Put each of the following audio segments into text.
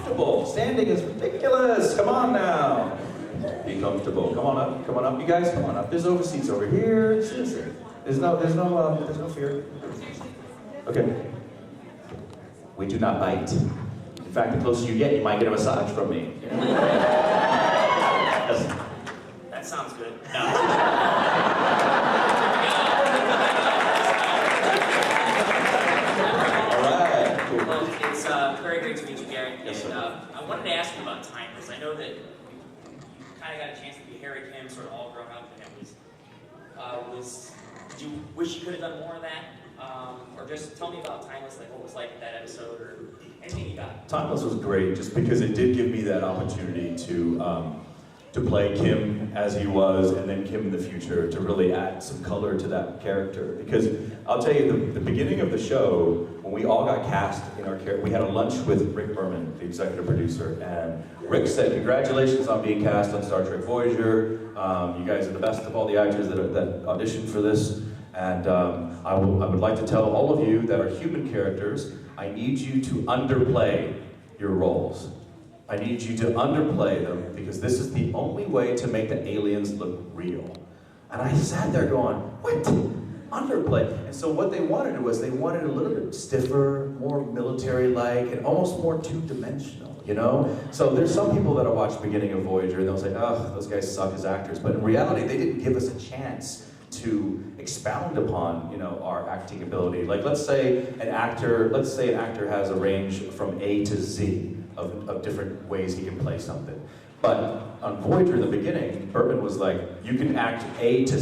comfortable. Standing is ridiculous. Come on now. Be comfortable. Come on up. Come on up. You guys, come on up. There's seats over here. Seriously. There's no fear. Okay. We do not bite. In fact, the closer you get, you might get a massage from me. That sounds good. No. All right. Cool. Well, it's very great to meet you, Garrett. Yes, and sir. I wanted to ask you about timeless. I know that you kind of got a chance to be Harry Kim, sort of all grown up, and it was. Did you wish you could have done more of that? Or just tell me about Timeless, like what it was like in that episode, or anything you got. Timeless was great, just because it did give me that opportunity to play Kim as he was, and then Kim in the future, to really add some color to that character. Because I'll tell you, the beginning of the show, when we all got cast in our character, we had a lunch with Rick Berman, the executive producer, and Rick said, "Congratulations on being cast on Star Trek Voyager. You guys are the best of all the actors that auditioned for this. And I would like to tell all of you that are human characters, I need you to underplay your roles. I need you to underplay them, because this is the only way to make the aliens look real." And I sat there going, what? Underplay? And so what they wanted was, they wanted a little bit stiffer, more military-like, and almost more two-dimensional, you know? So there's some people that'll watch the beginning of Voyager, and they'll say, oh, those guys suck as actors. But in reality, they didn't give us a chance to expound upon, our acting ability. Like, let's say an actor has a range from A to Z of different ways he can play something. But on Voyager in the beginning, Berman was like, you can act A to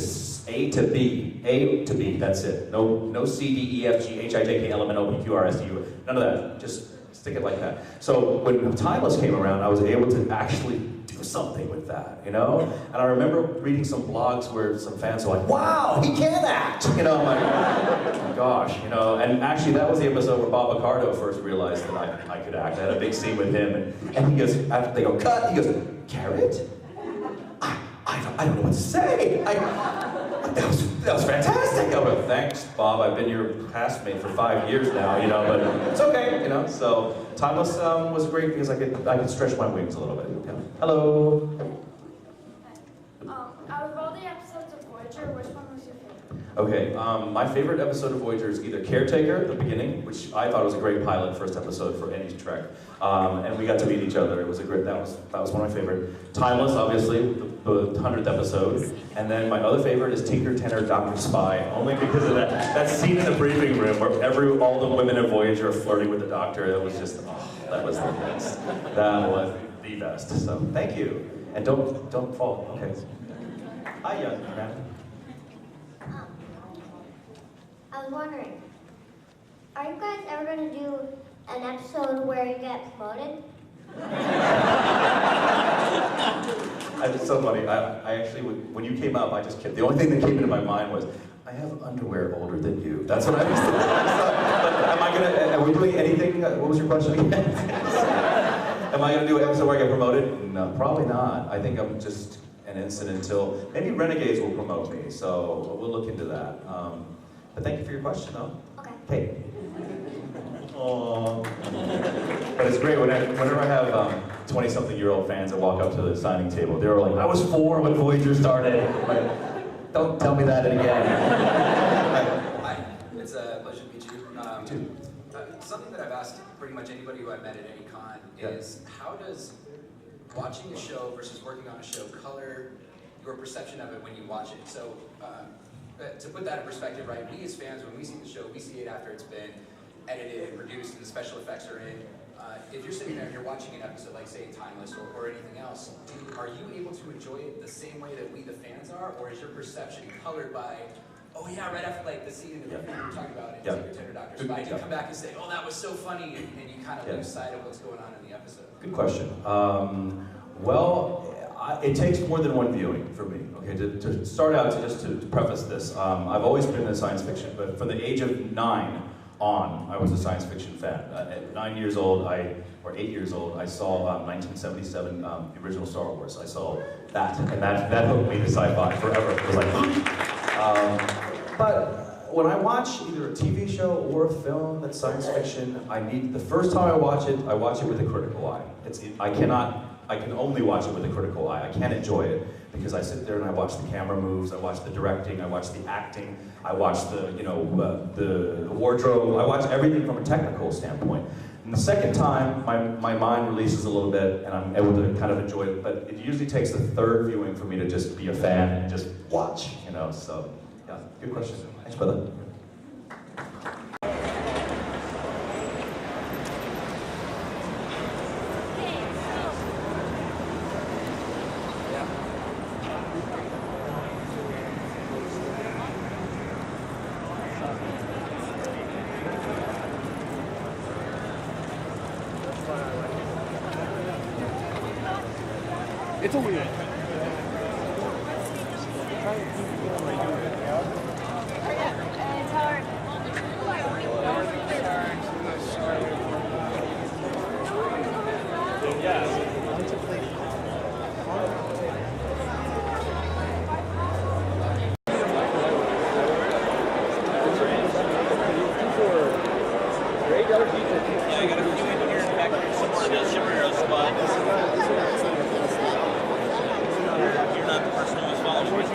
B, that's it. No C, D, E, F, G, H, I, J, K, L, M, N, O, P, Q, R, S, T, U, none of that. Just stick it like that. So when Timeless came around, I was able to actually do something with that, And I remember reading some blogs where some fans were like, wow, he can act! I'm like, oh my gosh, And actually that was the episode where Bob Picardo first realized that I could act. I had a big scene with him, and he goes, after they go, cut, he goes, Garrett? I don't know what to say. That was fantastic. I went, thanks, Bob. I've been your castmate for 5 years now, but it's okay, So Timeless was great because I could stretch my wings a little bit. Yeah. Hello. Out of all the episodes of Voyager, which one was your favorite? Okay, my favorite episode of Voyager is either Caretaker, the beginning, which I thought was a great pilot first episode for any Trek, and we got to meet each other. It was that was one of my favorite. Timeless, obviously, the 100th episode, and then my other favorite is Tinker, Tenor, Dr. Spy, only because of that scene in the briefing room where all the women of Voyager are flirting with the Doctor. That was just, that was the best. That was the best. So thank you, and don't fall. Okay. Hi, young man. I was wondering, are you guys ever going to do an episode where you get promoted? It's so funny. I actually, when you came up, the only thing that came into my mind was, I have underwear older than you. That's what I was thinking. Are we doing anything? What was your question again? Am I going to do an episode where I get promoted? No, probably not. I think I'm just an instant until, maybe Renegades will promote me, so we'll look into that. But thank you for your question, though. Okay. Hey. Aww. But it's great whenever I have 20-something-year-old fans that walk up to the signing table. They're like, I was 4 when Voyager started. Like, don't tell me that again. Hi, it's a pleasure to meet you. Something that I've asked pretty much anybody who I've met at any con is, how does watching a show versus working on a show color your perception of it when you watch it? So, to put that in perspective, right, we as fans, when we see the show, we see it after it's been edited and produced and the special effects are in. If you're sitting there and you're watching an episode like, say, Timeless or anything else, are you able to enjoy it the same way that we, the fans, are? Or is your perception colored by, oh yeah, right after like the scene in the movie we were talking about in Tinker, Tenor, Dr. Spy, you come back and say, oh, that was so funny, and you kind of lose sight of what's going on in the episode? Good question. It takes more than one viewing for me. Okay, to start out, to preface this, I've always been a science fiction, but from the age of 9 on, I was a science fiction fan. At 9 years old, or 8 years old, I saw 1977, the original Star Wars. I saw that, and that hooked me to sci-fi forever. It was like, but when I watch either a TV show or a film that's science fiction, the first time I watch it with a critical eye. I can only watch it with a critical eye. I can't enjoy it because I sit there and I watch the camera moves, I watch the directing, I watch the acting, I watch the wardrobe, I watch everything from a technical standpoint. And the second time, my mind releases a little bit and I'm able to kind of enjoy it, but it usually takes the third viewing for me to just be a fan and just watch, so yeah, good question. Thanks, brother. It's a weird. It's hard. Yeah, I got a few engineers back here supporting the superhero squad. You're not the person who was following me.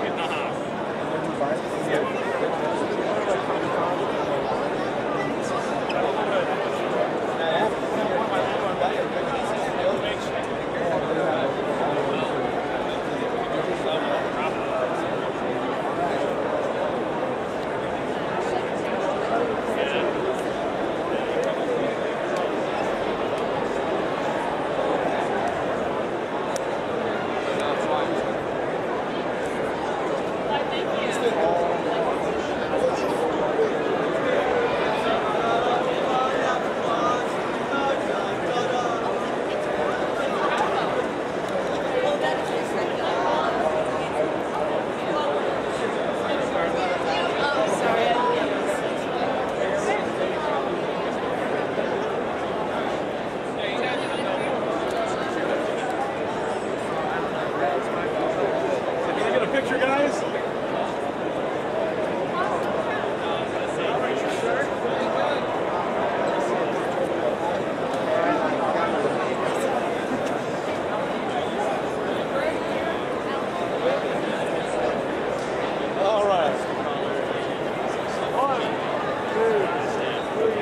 Picture, guys. All right. 1, 2, 3.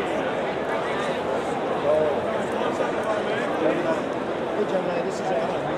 Hey, Gemini, this is Alan.